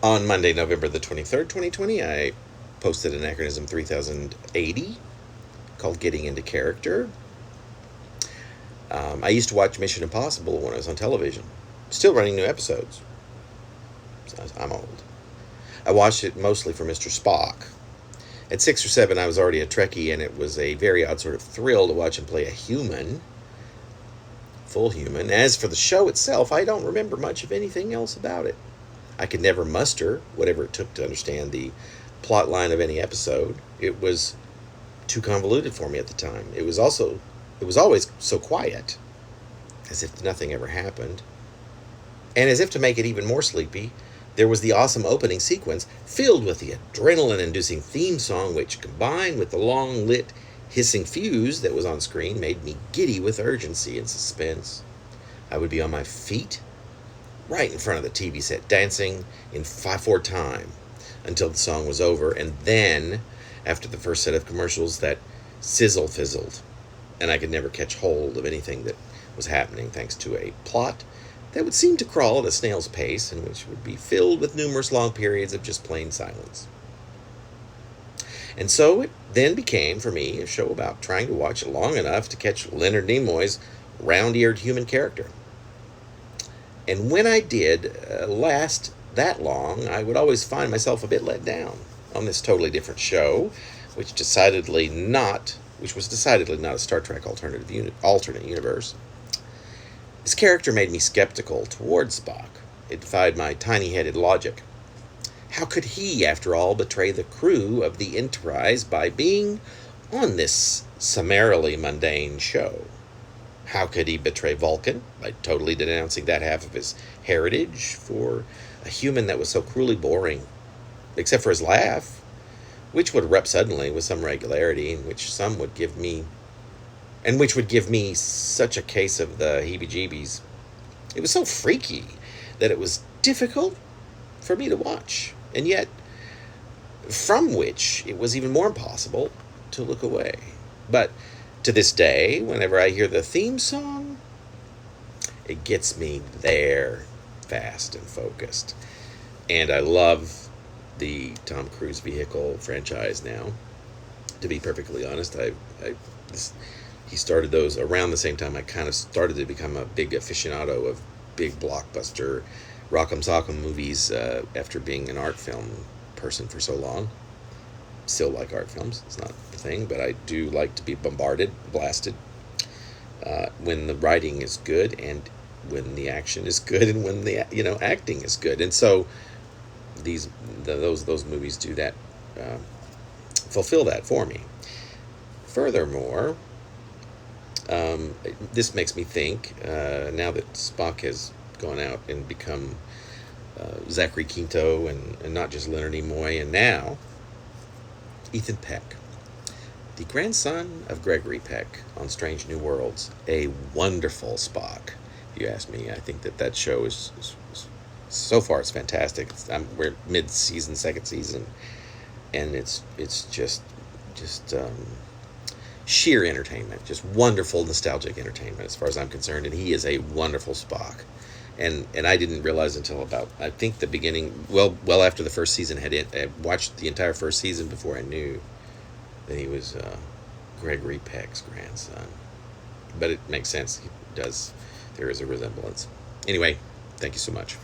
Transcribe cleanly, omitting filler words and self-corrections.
On Monday, November the 23rd, 2020, I posted Anachronism 3080 called Getting Into Character. I used to watch Mission Impossible when I was on television. Still running new episodes. So I'm old. I watched it mostly for Mr. Spock. At 6 or 7, I was already a Trekkie, and it was a very odd sort of thrill to watch him play a human, full human. As for the show itself, I don't remember much of anything else about it. I could never muster whatever it took to understand the plot line of any episode. It was too convoluted for me at the time. It was always so quiet, as if nothing ever happened. And as if to make it even more sleepy, there was the awesome opening sequence filled with the adrenaline-inducing theme song, which, combined with the long-lit hissing fuse that was on screen, made me giddy with urgency and suspense. I would be on my feet, right in front of the TV set, dancing in 5/4 time until the song was over, and then, after the first set of commercials, that sizzle fizzled, and I could never catch hold of anything that was happening thanks to a plot that would seem to crawl at a snail's pace and which would be filled with numerous long periods of just plain silence. And so it then became, for me, a show about trying to watch it long enough to catch Leonard Nimoy's round-eared human character. And when I did last that long, I would always find myself a bit let down on this totally different show, which was decidedly not a Star Trek alternate universe. His character made me skeptical towards Spock. It defied my tiny-headed logic. How could he, after all, betray the crew of the Enterprise by being on this summarily mundane show? How could he betray Vulcan by totally denouncing that half of his heritage for a human that was so cruelly boring, except for his laugh, which would erupt suddenly with some regularity, and which would give me such a case of the heebie-jeebies. It was so freaky that it was difficult for me to watch, and yet from which it was even more impossible to look away. But to this day, whenever I hear the theme song, it gets me there fast and focused. And I love the Tom Cruise vehicle franchise now. To be perfectly honest, he started those around the same time I kind of started to become a big aficionado of big blockbuster rock'em sock'em movies after being an art film person for so long. Still like art films. It's not the thing, but I do like to be blasted when the writing is good and when the action is good and when the acting is good. And so those movies do that, fulfill that for me. Furthermore, this makes me think, now that Spock has gone out and become Zachary Quinto and not just Leonard Nimoy, and now Ethan Peck, the grandson of Gregory Peck on Strange New Worlds, a wonderful Spock, if you ask me. I think that show is so far it's fantastic. We're mid-season, second season, and it's just sheer entertainment, just wonderful nostalgic entertainment as far as I'm concerned. And he is a wonderful Spock, and I didn't realize until about, I think, the beginning, well after the first season I watched the entire first season before I knew that he was Gregory Peck's grandson. But it makes sense. There is a resemblance. Anyway, thank you so much.